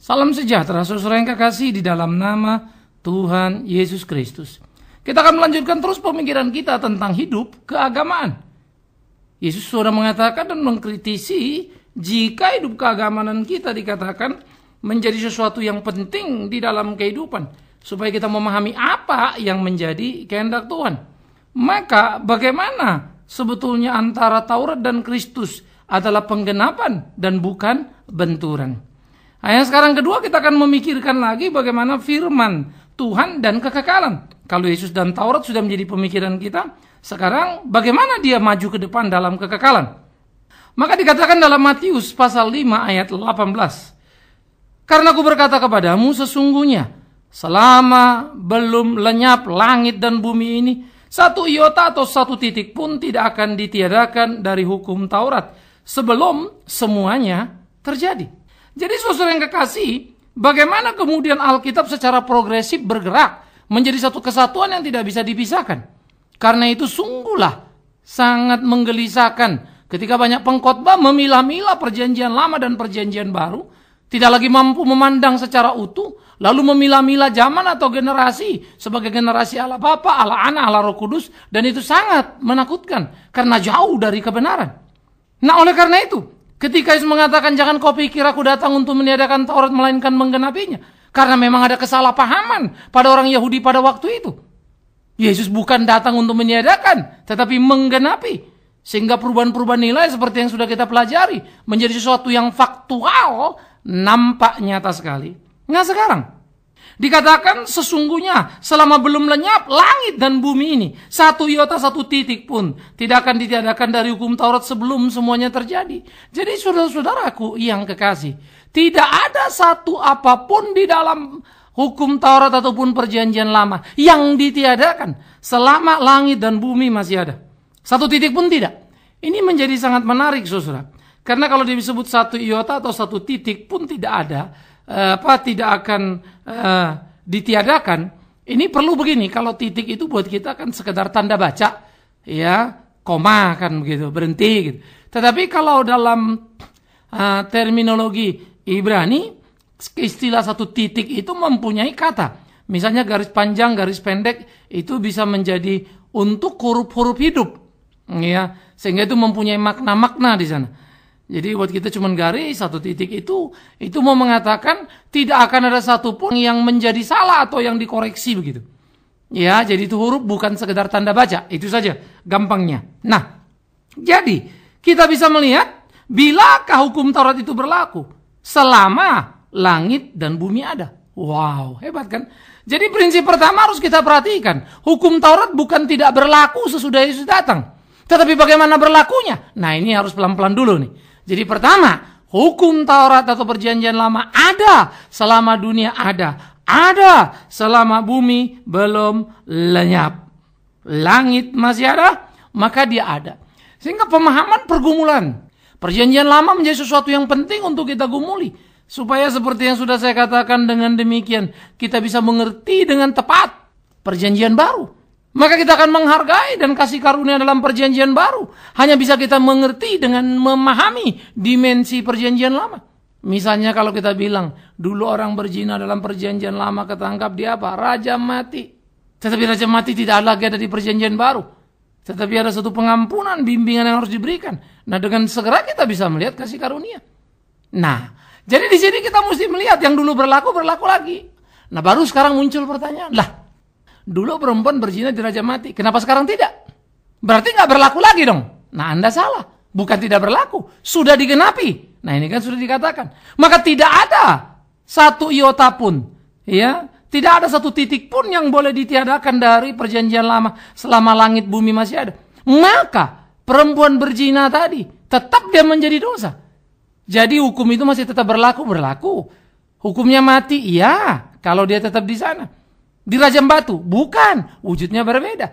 Salam sejahtera saudara yang kekasih di dalam nama Tuhan Yesus Kristus. Kita akan melanjutkan terus pemikiran kita tentang hidup keagamaan. Yesus sudah mengatakan dan mengkritisi jika hidup keagamaan kita dikatakan menjadi sesuatu yang penting di dalam kehidupan, supaya kita memahami apa yang menjadi kehendak Tuhan. Maka bagaimana sebetulnya antara Taurat dan Kristus adalah penggenapan dan bukan benturan. Yang sekarang kedua kita akan memikirkan lagi bagaimana firman Tuhan dan kekekalan. Kalau Yesus dan Taurat sudah menjadi pemikiran kita, sekarang bagaimana dia maju ke depan dalam kekekalan. Maka dikatakan dalam Matius pasal 5 ayat 18. Karena aku berkata kepadamu sesungguhnya, selama belum lenyap langit dan bumi ini, satu iota atau satu titik pun tidak akan ditiadakan dari hukum Taurat sebelum semuanya terjadi. Jadi saudara yang kekasih, bagaimana kemudian Alkitab secara progresif bergerak menjadi satu kesatuan yang tidak bisa dipisahkan. Karena itu sungguhlah sangat menggelisahkan ketika banyak pengkhotbah memilah-milah perjanjian lama dan perjanjian baru, tidak lagi mampu memandang secara utuh, lalu memilah-milah zaman atau generasi sebagai generasi Allah Bapa, Allah Anak, Allah Roh Kudus, dan itu sangat menakutkan karena jauh dari kebenaran. Nah, oleh karena itu, ketika Yesus mengatakan jangan kau pikir aku datang untuk meniadakan Taurat melainkan menggenapinya. Karena memang ada kesalahpahaman pada orang Yahudi pada waktu itu. Yesus bukan datang untuk meniadakan, tetapi menggenapi. Sehingga perubahan-perubahan nilai seperti yang sudah kita pelajari menjadi sesuatu yang faktual, nampak nyata sekali. Nah sekarang, dikatakan sesungguhnya selama belum lenyap langit dan bumi ini, satu iota satu titik pun tidak akan ditiadakan dari hukum Taurat sebelum semuanya terjadi. Jadi saudara-saudaraku yang kekasih, tidak ada satu apapun di dalam hukum Taurat ataupun perjanjian lama yang ditiadakan selama langit dan bumi masih ada. Satu titik pun tidak. Ini menjadi sangat menarik saudara. Karena kalau disebut satu iota atau satu titik pun tidak ada, tidak akan ditiadakan. Ini perlu begini, kalau titik itu buat kita kan sekedar tanda baca, ya, koma kan begitu, berhenti gitu. Tetapi kalau dalam terminologi Ibrani, istilah satu titik itu mempunyai kata. Misalnya garis panjang, garis pendek itu bisa menjadi untuk huruf-huruf hidup, ya, sehingga itu mempunyai makna-makna di sana. Jadi buat kita cuma garis satu titik itu mau mengatakan tidak akan ada satupun yang menjadi salah atau yang dikoreksi begitu. Ya, jadi itu huruf bukan sekedar tanda baca, itu saja gampangnya. Nah, jadi kita bisa melihat bilakah hukum Taurat itu berlaku selama langit dan bumi ada. Wow, hebat kan? Jadi prinsip pertama harus kita perhatikan, hukum Taurat bukan tidak berlaku sesudah Yesus datang, tetapi bagaimana berlakunya. Nah, ini harus pelan-pelan dulu nih. Jadi pertama, hukum Taurat atau perjanjian lama ada selama dunia ada selama bumi belum lenyap. Langit masih ada, maka dia ada. Sehingga pemahaman pergumulan perjanjian lama menjadi sesuatu yang penting untuk kita gumuli. Supaya seperti yang sudah saya katakan dengan demikian, kita bisa mengerti dengan tepat perjanjian baru. Maka kita akan menghargai dan kasih karunia dalam perjanjian baru. Hanya bisa kita mengerti dengan memahami dimensi perjanjian lama. Misalnya kalau kita bilang, dulu orang berzina dalam perjanjian lama ketangkap dia apa? Rajam mati. Tetapi rajam mati tidak lagi ada di perjanjian baru. Tetapi ada satu pengampunan, bimbingan yang harus diberikan. Nah, dengan segera kita bisa melihat kasih karunia. Nah, jadi di sini kita mesti melihat yang dulu berlaku lagi. Nah, baru sekarang muncul pertanyaan. Lah, dulu perempuan berzina dirajam mati, kenapa sekarang tidak? Berarti nggak berlaku lagi dong. Nah, Anda salah. Bukan tidak berlaku, sudah digenapi. Nah, ini kan sudah dikatakan. Maka tidak ada satu iota pun, ya, tidak ada satu titik pun yang boleh ditiadakan dari perjanjian lama selama langit bumi masih ada. Maka perempuan berzina tadi tetap dia menjadi dosa. Jadi hukum itu masih tetap berlaku. Hukumnya mati, iya, kalau dia tetap di sana. Dirajam batu, bukan, wujudnya berbeda.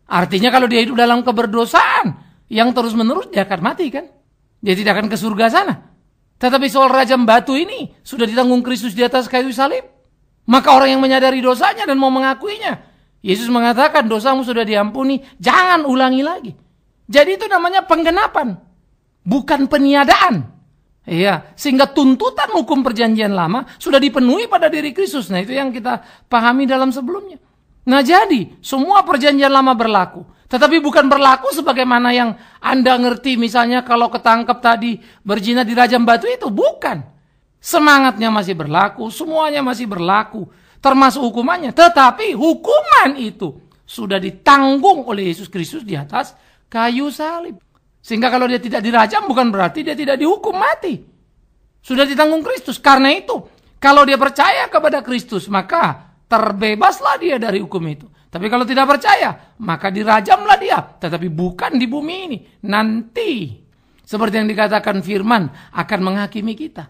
Artinya kalau dia hidup dalam keberdosaan yang terus-menerus, dia akan mati kan? Dia tidak akan ke surga sana. Tetapi soal rajam batu ini sudah ditanggung Kristus di atas kayu salib. Maka orang yang menyadari dosanya dan mau mengakuinya, Yesus mengatakan dosamu sudah diampuni, jangan ulangi lagi. Jadi itu namanya penggenapan, bukan peniadaan. Iya, sehingga tuntutan hukum perjanjian lama sudah dipenuhi pada diri Kristus. Nah, itu yang kita pahami dalam sebelumnya. Nah, jadi semua perjanjian lama berlaku, tetapi bukan berlaku sebagaimana yang Anda ngerti, misalnya kalau ketangkep tadi berzina dirajam batu itu, bukan. Semangatnya masih berlaku, semuanya masih berlaku, termasuk hukumannya. Tetapi hukuman itu sudah ditanggung oleh Yesus Kristus di atas kayu salib. Sehingga kalau dia tidak dirajam bukan berarti dia tidak dihukum mati. Sudah ditanggung Kristus. Karena itu, kalau dia percaya kepada Kristus, maka terbebaslah dia dari hukum itu. Tapi kalau tidak percaya, maka dirajamlah dia. Tetapi bukan di bumi ini. Nanti, seperti yang dikatakan firman, akan menghakimi kita.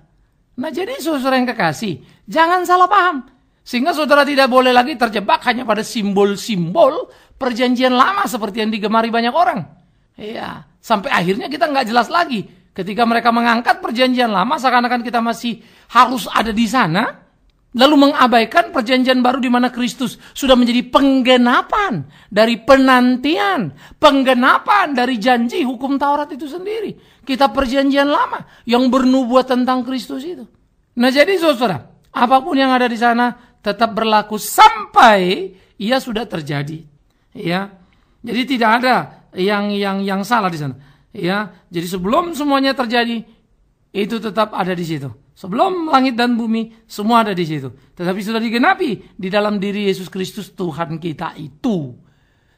Nah, jadi saudara yang kekasih, jangan salah paham. Sehingga saudara tidak boleh lagi terjebak hanya pada simbol-simbol perjanjian lama seperti yang digemari banyak orang. Iya, sampai akhirnya kita nggak jelas lagi. Ketika mereka mengangkat perjanjian lama, seakan-akan kita masih harus ada di sana, lalu mengabaikan perjanjian baru di mana Kristus sudah menjadi penggenapan dari penantian, penggenapan dari janji hukum Taurat itu sendiri. Kita perjanjian lama yang bernubuat tentang Kristus itu. Nah, jadi saudara, apapun yang ada di sana tetap berlaku sampai ia sudah terjadi. Ya, jadi tidak ada yang salah di sana. Ya, jadi sebelum semuanya terjadi itu tetap ada di situ. Sebelum langit dan bumi semua ada di situ. Tetapi sudah digenapi di dalam diri Yesus Kristus Tuhan kita itu.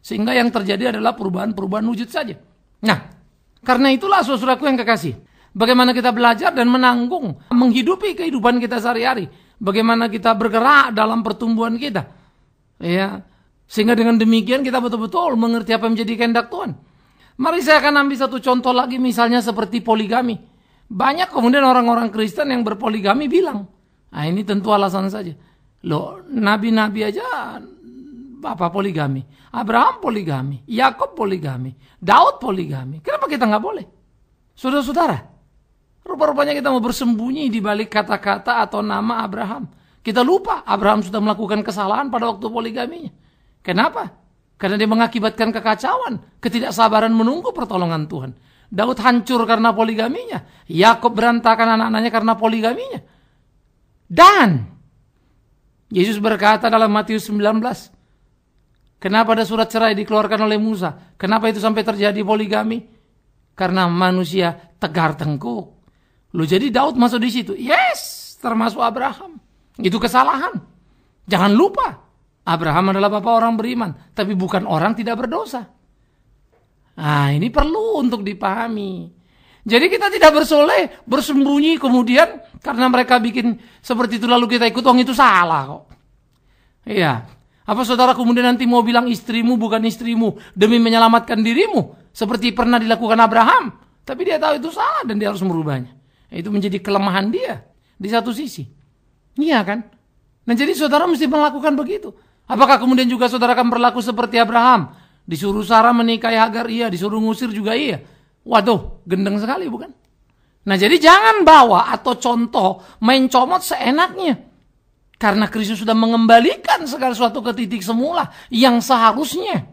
Sehingga yang terjadi adalah perubahan-perubahan wujud saja. Nah, karena itulah saudaraku yang kekasih, bagaimana kita belajar dan menanggung, menghidupi kehidupan kita sehari-hari. Bagaimana kita bergerak dalam pertumbuhan kita. Ya, sehingga dengan demikian kita betul-betul mengerti apa yang menjadi kehendak Tuhan. Mari saya akan ambil satu contoh lagi, misalnya seperti poligami. Banyak kemudian orang-orang Kristen yang berpoligami bilang, ini tentu alasan saja. Loh, nabi-nabi aja apa poligami. Abraham poligami, Yakub poligami, Daud poligami. Kenapa kita nggak boleh? Saudara-saudara, rupa-rupanya kita mau bersembunyi di balik kata-kata atau nama Abraham. Kita lupa Abraham sudah melakukan kesalahan pada waktu poligaminya. Kenapa? Karena dia mengakibatkan kekacauan, ketidaksabaran menunggu pertolongan Tuhan. Daud hancur karena poligaminya. Yakub berantakan anak-anaknya karena poligaminya. Dan Yesus berkata dalam Matius 19, kenapa ada surat cerai dikeluarkan oleh Musa? Kenapa itu sampai terjadi poligami? Karena manusia tegar tengkuk. Loh, jadi Daud masuk di situ. Yes, termasuk Abraham. Itu kesalahan. Jangan lupa, Abraham adalah bapak orang beriman, tapi bukan orang tidak berdosa. Nah, ini perlu untuk dipahami. Jadi kita tidak bersoleh, bersembunyi kemudian karena mereka bikin seperti itu lalu kita ikut, itu salah kok. Iya. Apa saudara kemudian nanti mau bilang istrimu bukan istrimu demi menyelamatkan dirimu seperti pernah dilakukan Abraham, tapi dia tahu itu salah dan dia harus merubahnya. Itu menjadi kelemahan dia di satu sisi. Iya kan? Nah, jadi saudara mesti melakukan begitu. Apakah kemudian juga saudara akan berlaku seperti Abraham? Disuruh Sarah menikahi Hagar, iya. Disuruh ngusir juga, iya. Waduh, gendeng sekali bukan? Nah, jadi jangan bawa atau contoh main comot seenaknya. Karena Kristus sudah mengembalikan segala sesuatu ke titik semula yang seharusnya.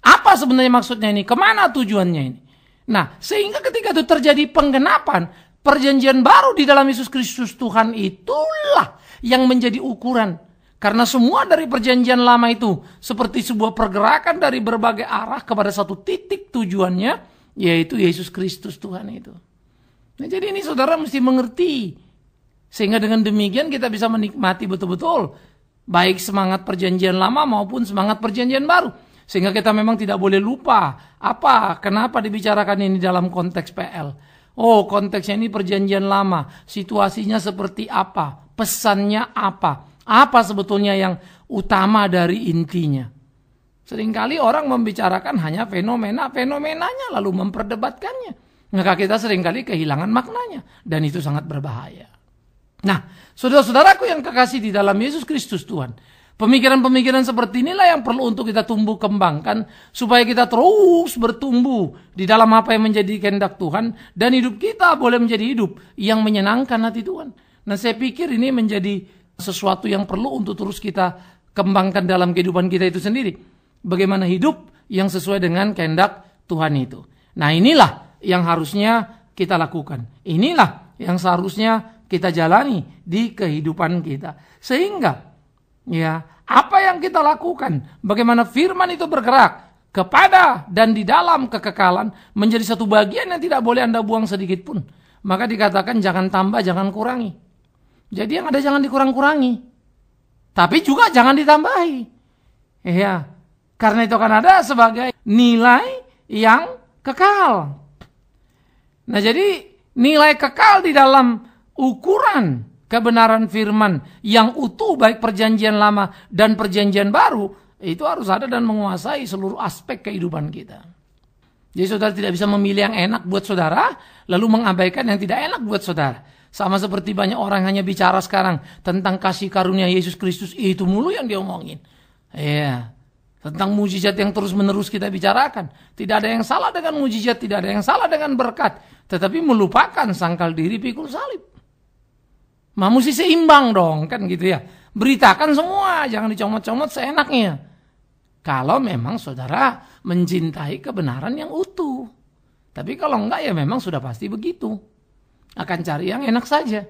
Apa sebenarnya maksudnya ini? Kemana tujuannya ini? Nah, sehingga ketika itu terjadi penggenapan, perjanjian baru di dalam Yesus Kristus Tuhan itulah yang menjadi ukuran. Karena semua dari perjanjian lama itu seperti sebuah pergerakan dari berbagai arah kepada satu titik tujuannya, yaitu Yesus Kristus Tuhan itu. Nah, jadi ini saudara mesti mengerti. Sehingga dengan demikian kita bisa menikmati betul-betul baik semangat perjanjian lama maupun semangat perjanjian baru. Sehingga kita memang tidak boleh lupa kenapa dibicarakan ini dalam konteks PL. Oh, konteksnya ini perjanjian lama, situasinya seperti apa, pesannya apa sebetulnya yang utama dari intinya. Seringkali orang membicarakan hanya fenomenanya lalu memperdebatkannya. Maka kita seringkali kehilangan maknanya dan itu sangat berbahaya. Nah, saudara-saudaraku yang kekasih di dalam Yesus Kristus Tuhan, pemikiran-pemikiran seperti inilah yang perlu untuk kita tumbuh kembangkan supaya kita terus bertumbuh di dalam apa yang menjadi kehendak Tuhan dan hidup kita boleh menjadi hidup yang menyenangkan hati Tuhan. Nah, saya pikir ini menjadi sesuatu yang perlu untuk terus kita kembangkan dalam kehidupan kita itu sendiri. Bagaimana hidup yang sesuai dengan kehendak Tuhan itu. Nah, inilah yang harusnya kita lakukan. Inilah yang seharusnya kita jalani di kehidupan kita. Sehingga apa yang kita lakukan, bagaimana firman itu bergerak kepada dan di dalam kekekalan menjadi satu bagian yang tidak boleh Anda buang sedikit pun. Maka dikatakan jangan tambah, jangan kurangi. Jadi yang ada jangan dikurang-kurangi. Tapi juga jangan ditambahi. Karena itu akan ada sebagai nilai yang kekal. Nah, jadi nilai kekal di dalam ukuran kebenaran firman yang utuh baik perjanjian lama dan perjanjian baru itu harus ada dan menguasai seluruh aspek kehidupan kita. Jadi saudara tidak bisa memilih yang enak buat saudara lalu mengabaikan yang tidak enak buat saudara. Sama seperti banyak orang hanya bicara sekarang tentang kasih karunia Yesus Kristus, itu mulu yang dia omongin. Tentang mujizat yang terus-menerus kita bicarakan. Tidak ada yang salah dengan mujizat, tidak ada yang salah dengan berkat. Tetapi melupakan sangkal diri pikul salib. Mesti seimbang dong, kan gitu ya. Beritakan semua, jangan dicomot-comot seenaknya. Kalau memang saudara mencintai kebenaran yang utuh. Tapi kalau enggak ya memang sudah pasti begitu. Akan cari yang enak saja.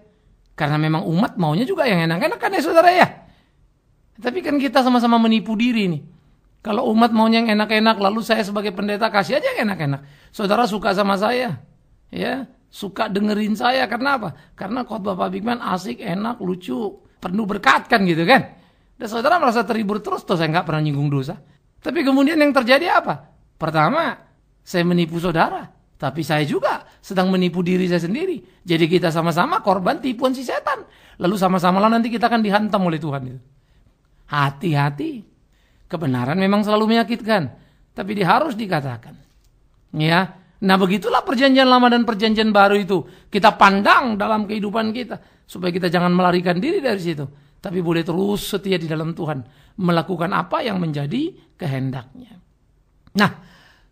Karena memang umat maunya juga yang enak-enak kan ya saudara ya. Tapi kan kita sama-sama menipu diri nih. Kalau umat maunya yang enak-enak, lalu saya sebagai pendeta kasih aja yang enak-enak. Saudara suka sama saya, suka dengerin saya. Karena apa? Karena khotbah Pak Bigman asik, enak, lucu, penuh berkat kan gitu kan. Dan saudara merasa terhibur terus, saya nggak pernah nyinggung dosa. Tapi kemudian yang terjadi apa? Pertama, saya menipu saudara. Tapi saya juga sedang menipu diri saya sendiri. Jadi kita sama-sama korban tipuan si setan. Lalu sama-sama lah nanti kita akan dihantam oleh Tuhan itu. Hati-hati. Kebenaran memang selalu menyakitkan, tapi dia harus dikatakan. Nah begitulah perjanjian lama dan perjanjian baru itu kita pandang dalam kehidupan kita supaya kita jangan melarikan diri dari situ, tapi boleh terus setia di dalam Tuhan, melakukan apa yang menjadi kehendaknya. Nah,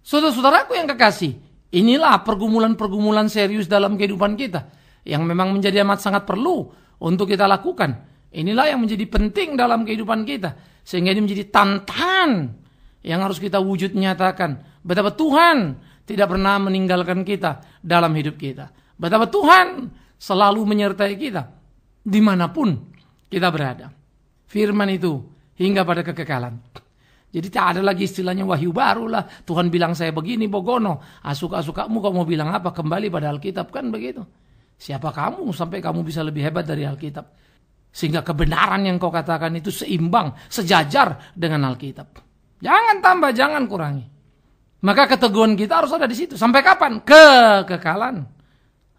saudara-saudaraku yang kekasih, inilah pergumulan-pergumulan serius dalam kehidupan kita yang memang menjadi amat sangat perlu untuk kita lakukan. Inilah yang menjadi penting dalam kehidupan kita. Sehingga ini menjadi tantangan yang harus kita wujud nyatakan. Betapa Tuhan tidak pernah meninggalkan kita dalam hidup kita. Betapa Tuhan selalu menyertai kita dimanapun kita berada. Firman itu hingga pada kekekalan. Jadi tak ada lagi istilahnya wahyu baru lah. Tuhan bilang saya begini, bogono. Suka-sukamu kamu bilang apa? Kembali pada Alkitab kan begitu. Siapa kamu sampai kamu bisa lebih hebat dari Alkitab? Sehingga kebenaran yang kau katakan itu seimbang, sejajar dengan Alkitab. Jangan tambah, jangan kurangi. Maka keteguhan kita harus ada di situ. Sampai kapan? Kekekalan.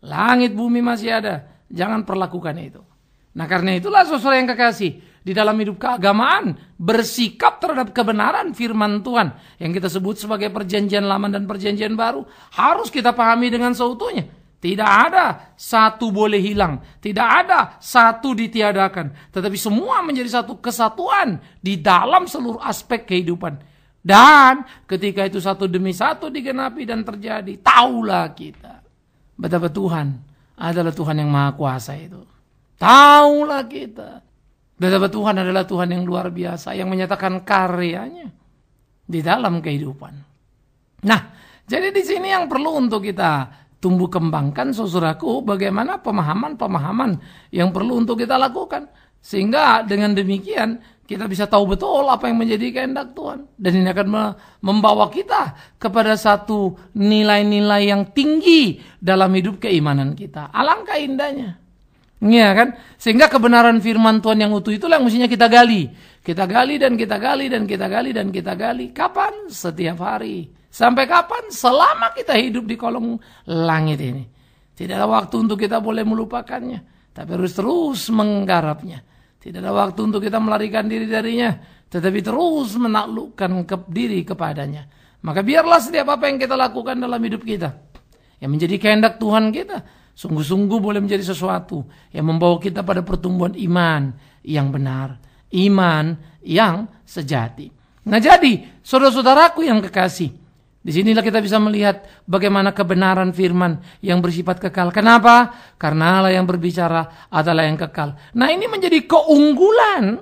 Langit bumi masih ada. Jangan perlakukan itu. Nah karena itulah saudara yang kekasih. Di dalam hidup keagamaan, bersikap terhadap kebenaran firman Tuhan. Yang kita sebut sebagai perjanjian lama dan perjanjian baru. Harus kita pahami dengan seutuhnya. Tidak ada satu boleh hilang. Tidak ada satu ditiadakan. Tetapi semua menjadi satu kesatuan di dalam seluruh aspek kehidupan. Dan ketika itu satu demi satu digenapi dan terjadi, taulah kita betapa Tuhan adalah Tuhan yang Maha Kuasa itu. Taulah kita betapa Tuhan adalah Tuhan yang luar biasa, yang menyatakan karyanya di dalam kehidupan. Nah, jadi di sini yang perlu untuk kita tumbuh kembangkan saudaraku, bagaimana pemahaman-pemahaman yang perlu untuk kita lakukan. Sehingga dengan demikian kita bisa tahu betul apa yang menjadi kehendak Tuhan. Dan ini akan membawa kita kepada satu nilai-nilai yang tinggi dalam hidup keimanan kita. Alangkah indahnya. Iya kan? Sehingga kebenaran firman Tuhan yang utuh itulah yang mestinya kita gali. Kita gali dan kita gali dan kita gali dan kita gali. Kapan? Setiap hari. Sampai kapan? Selama kita hidup di kolong langit ini. Tidak ada waktu untuk kita boleh melupakannya. Tapi harus terus menggarapnya. Tidak ada waktu untuk kita melarikan diri darinya. Tetapi terus menaklukkan diri kepadanya. Maka biarlah setiap apa yang kita lakukan dalam hidup kita. Yang menjadi kehendak Tuhan kita. Sungguh-sungguh boleh menjadi sesuatu. Yang membawa kita pada pertumbuhan iman yang benar. Iman yang sejati. Nah jadi, saudara-saudaraku yang kekasih. Di sinilah kita bisa melihat bagaimana kebenaran firman yang bersifat kekal. Kenapa? Karena Allah yang berbicara adalah yang kekal. Nah ini menjadi keunggulan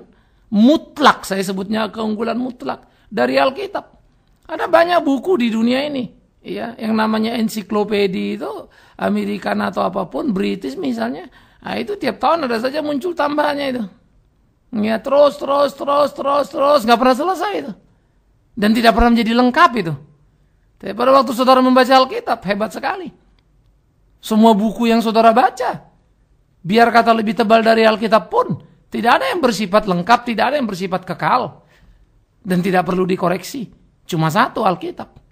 mutlak. Saya sebutnya keunggulan mutlak dari Alkitab. Ada banyak buku di dunia ini Ya, yang namanya ensiklopedia itu American atau apapun, British misalnya, nah itu tiap tahun ada saja muncul tambahannya itu. Ya, terus, nggak pernah selesai itu. Dan tidak pernah menjadi lengkap itu. Tapi pada waktu saudara membaca Alkitab, hebat sekali. Semua buku yang saudara baca, biar kata lebih tebal dari Alkitab pun, tidak ada yang bersifat lengkap, tidak ada yang bersifat kekal. Dan tidak perlu dikoreksi. Cuma satu Alkitab.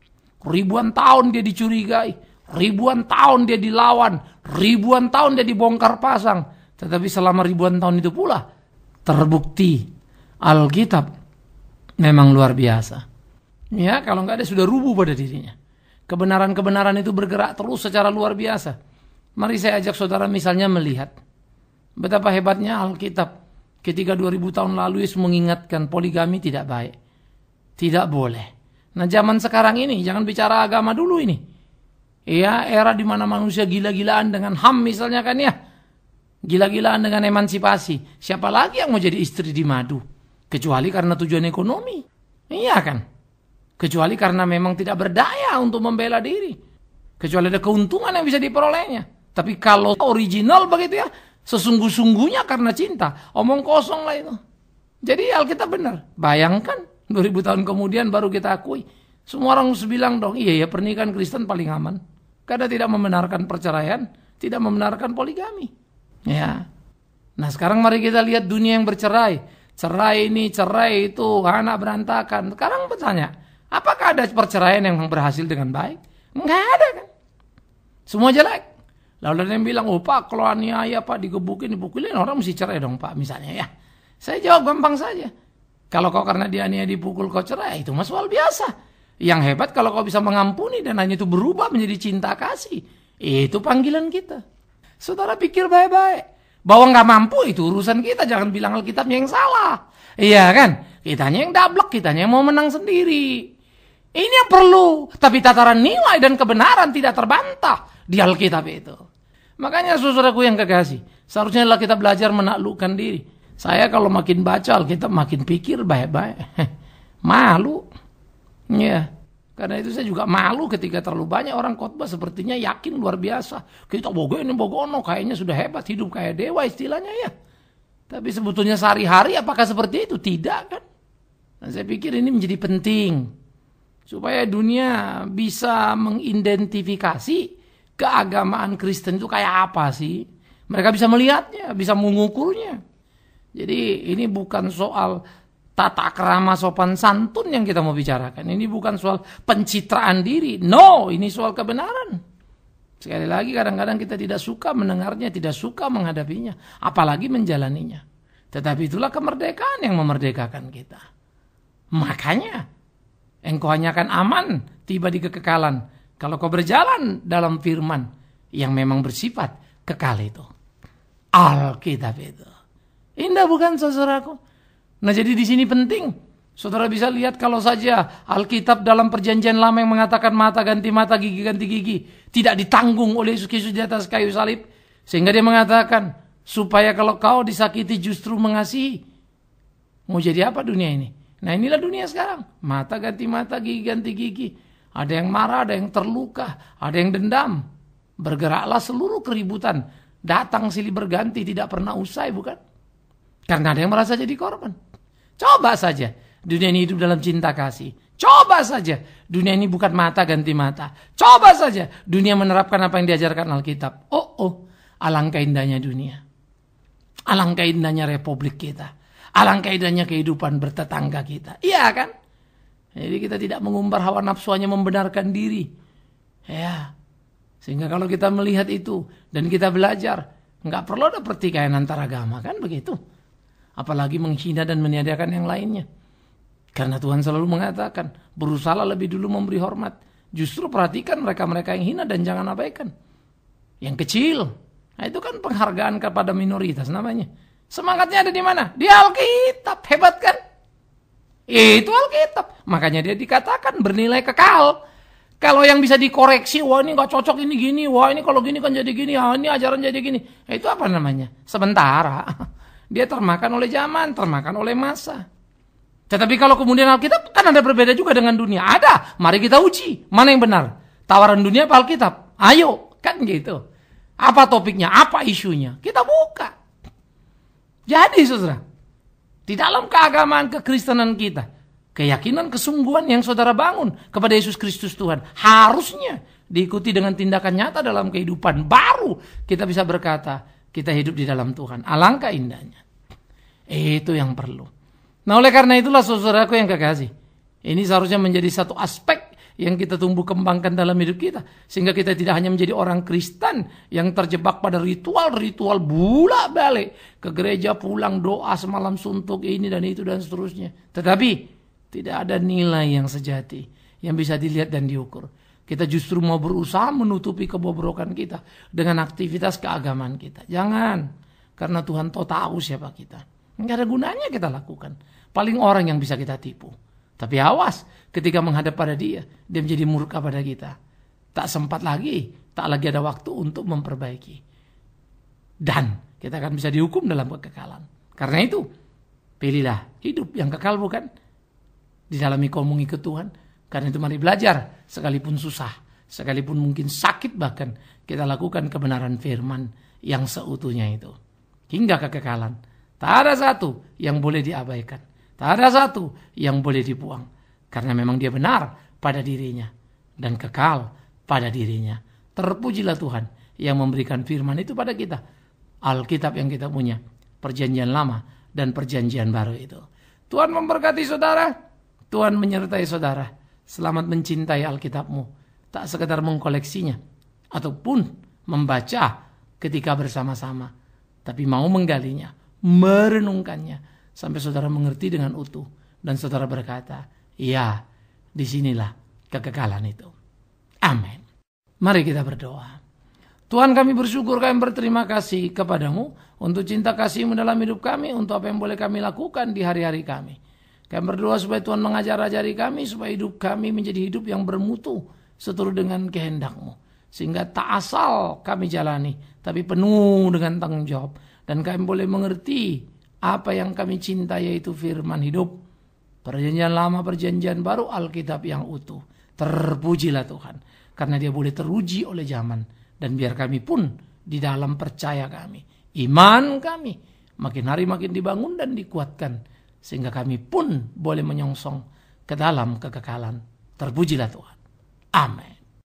Ribuan tahun dia dicurigai, ribuan tahun dia dilawan, ribuan tahun dia dibongkar pasang. Tetapi selama ribuan tahun itu pula, terbukti Alkitab memang luar biasa. Ya, kalau nggak ada sudah rubuh pada dirinya. Kebenaran-kebenaran itu bergerak terus secara luar biasa. Mari saya ajak saudara misalnya melihat betapa hebatnya Alkitab ketika 2000 tahun lalu Yesus mengingatkan poligami tidak baik. Tidak boleh. Nah, zaman sekarang ini jangan bicara agama dulu ini. Ya, era di mana manusia gila-gilaan dengan HAM misalnya kan ya. Gila-gilaan dengan emansipasi. Siapa lagi yang mau jadi istri di madu? Kecuali karena tujuan ekonomi. Iya kan? Kecuali karena memang tidak berdaya untuk membela diri. Kecuali ada keuntungan yang bisa diperolehnya. Tapi kalau original begitu ya, sesungguh-sungguhnya karena cinta. Omong kosong lah itu. Jadi Alkitab benar. Bayangkan 2000 tahun kemudian baru kita akui. Semua orang harus bilang dong, iya ya pernikahan Kristen paling aman. Karena tidak membenarkan perceraian, tidak membenarkan poligami. Ya. Nah, sekarang mari kita lihat dunia yang bercerai. Cerai ini, cerai itu, anak berantakan. Sekarang bertanya, apakah ada perceraian yang berhasil dengan baik? Enggak ada kan. Semua jelek. Lalu ada yang bilang, oh Pak, kalau aniaya Pak digebukin, dipukulin, orang mesti cerai dong Pak, misalnya ya. Saya jawab gampang saja. Kalau kau karena dia aniaya dipukul kau cerai, itu mas soal biasa. Yang hebat kalau kau bisa mengampuni dan hanya itu berubah menjadi cinta kasih. Itu panggilan kita. Saudara pikir baik-baik. Bahwa nggak mampu itu urusan kita. Jangan bilang Alkitabnya yang salah. Iya kan? Kitanya yang dablek. Kitanya yang mau menang sendiri. Ini yang perlu. Tapi tataran nilai dan kebenaran tidak terbantah di Alkitab itu. Makanya saudaraku yang kekasih. Seharusnya kita belajar menaklukkan diri. Saya kalau makin baca Alkitab makin pikir baik-baik. Malu. Iya. Karena itu saya juga malu ketika terlalu banyak orang khotbah sepertinya yakin luar biasa. Kita bogono, kayaknya sudah hebat, hidup kayak dewa istilahnya ya. Tapi sebetulnya sehari-hari apakah seperti itu? Tidak kan? Dan saya pikir ini menjadi penting. Supaya dunia bisa mengidentifikasi keagamaan Kristen itu kayak apa sih. Mereka bisa melihatnya, bisa mengukurnya. Jadi ini bukan soal tata krama sopan santun yang kita mau bicarakan. Ini bukan soal pencitraan diri. No, ini soal kebenaran. Sekali lagi kadang-kadang kita tidak suka mendengarnya, tidak suka menghadapinya. Apalagi menjalaninya. Tetapi itulah kemerdekaan yang memerdekakan kita. Makanya, engkau hanya akan aman tiba di kekekalan. Kalau kau berjalan dalam firman yang memang bersifat kekal itu. Alkitab itu. Indah bukan saudaraku? Nah jadi di sini penting, saudara bisa lihat kalau saja Alkitab dalam perjanjian lama yang mengatakan mata ganti mata, gigi ganti gigi, tidak ditanggung oleh Yesus Kristus di atas kayu salib. Sehingga dia mengatakan, supaya kalau kau disakiti justru mengasihi. Mau jadi apa dunia ini? Nah inilah dunia sekarang, mata ganti mata, gigi ganti gigi. Ada yang marah, ada yang terluka, ada yang dendam. Bergeraklah seluruh keributan, datang silih berganti, tidak pernah usai bukan? Karena ada yang merasa jadi korban. Coba saja dunia ini hidup dalam cinta kasih. Coba saja dunia ini bukan mata ganti mata. Coba saja dunia menerapkan apa yang diajarkan Alkitab. Oh, alangkah indahnya dunia. Alangkah indahnya republik kita. Alangkah indahnya kehidupan bertetangga kita. Iya kan? Jadi kita tidak mengumbar hawa nafsu, hanya membenarkan diri. Ya. Sehingga kalau kita melihat itu dan kita belajar, nggak perlu ada pertikaian antar agama kan begitu. Apalagi menghina dan meniadakan yang lainnya. Karena Tuhan selalu mengatakan, berusahalah lebih dulu memberi hormat. Justru perhatikan mereka-mereka yang hina dan jangan abaikan. Yang kecil. Nah itu kan penghargaan kepada minoritas namanya. Semangatnya ada di mana? Di Alkitab. Hebat kan? Itu Alkitab. Makanya dia dikatakan bernilai kekal. Kalau yang bisa dikoreksi, wah ini gak cocok ini gini, wah ini kalau gini kan jadi gini, ini ajaran jadi gini. Itu apa namanya? Sementara. Dia termakan oleh zaman, termakan oleh masa. Tetapi kalau kemudian Alkitab kan ada berbeda juga dengan dunia. Ada, mari kita uji. Mana yang benar? tawaran dunia apa Alkitab? Ayo, kan gitu. Apa topiknya? Apa isunya? Kita buka. Jadi saudara, di dalam keagamaan kekristenan kita, keyakinan kesungguhan yang saudara bangun kepada Yesus Kristus Tuhan harusnya diikuti dengan tindakan nyata dalam kehidupan. Baru kita bisa berkata, kita hidup di dalam Tuhan. Alangkah indahnya. Itu yang perlu. Nah, oleh karena itulah saudaraku yang kekasih, ini seharusnya menjadi satu aspek yang kita tumbuh kembangkan dalam hidup kita. Sehingga kita tidak hanya menjadi orang Kristen yang terjebak pada ritual-ritual bolak-balik. Ke gereja pulang doa semalam suntuk ini dan itu dan seterusnya. Tetapi tidak ada nilai yang sejati yang bisa dilihat dan diukur. Kita justru mau berusaha menutupi kebobrokan kita dengan aktivitas keagamaan kita. Jangan. Karena Tuhan tahu siapa kita. Nggak ada gunanya kita lakukan. Paling orang yang bisa kita tipu. Tapi awas, ketika menghadap pada dia menjadi murka pada kita. Tak sempat lagi, tak lagi ada waktu untuk memperbaiki. Dan kita akan bisa dihukum dalam kekekalan. Karena itu, pilihlah hidup yang kekal bukan? Di dalam kau mengikut Tuhan. Karena itu mari belajar, sekalipun susah, sekalipun mungkin sakit bahkan, kita lakukan kebenaran firman yang seutuhnya itu. Hingga kekekalan. Tak ada satu yang boleh diabaikan. Tak ada satu yang boleh dibuang. Karena memang dia benar pada dirinya. Dan kekal pada dirinya. Terpujilah Tuhan yang memberikan firman itu pada kita. Alkitab yang kita punya. Perjanjian lama dan perjanjian baru itu. Tuhan memberkati saudara. Tuhan menyertai saudara. Selamat mencintai Alkitabmu. Tak sekedar mengkoleksinya. Ataupun membaca ketika bersama-sama. Tapi mau menggalinya. Merenungkannya. Sampai saudara mengerti dengan utuh. Dan saudara berkata, ya, disinilah kekekalan itu. Amin. Mari kita berdoa. Tuhan, kami bersyukur, kami berterima kasih kepadamu untuk cinta kasih-Mu dalam hidup kami, untuk apa yang boleh kami lakukan di hari-hari kami. Kami berdoa supaya Tuhan mengajar-ajari kami, supaya hidup kami menjadi hidup yang bermutu seturut dengan kehendak-Mu. Sehingga tak asal kami jalani, tapi penuh dengan tanggung jawab. Dan kami boleh mengerti apa yang kami cinta, yaitu firman hidup. Perjanjian lama, perjanjian baru, Alkitab yang utuh. Terpujilah Tuhan. Karena dia boleh teruji oleh zaman. Dan biar kami pun di dalam percaya kami, iman kami, makin hari makin dibangun dan dikuatkan. Sehingga kami pun boleh menyongsong ke dalam kekekalan. Terpujilah Tuhan. Amin.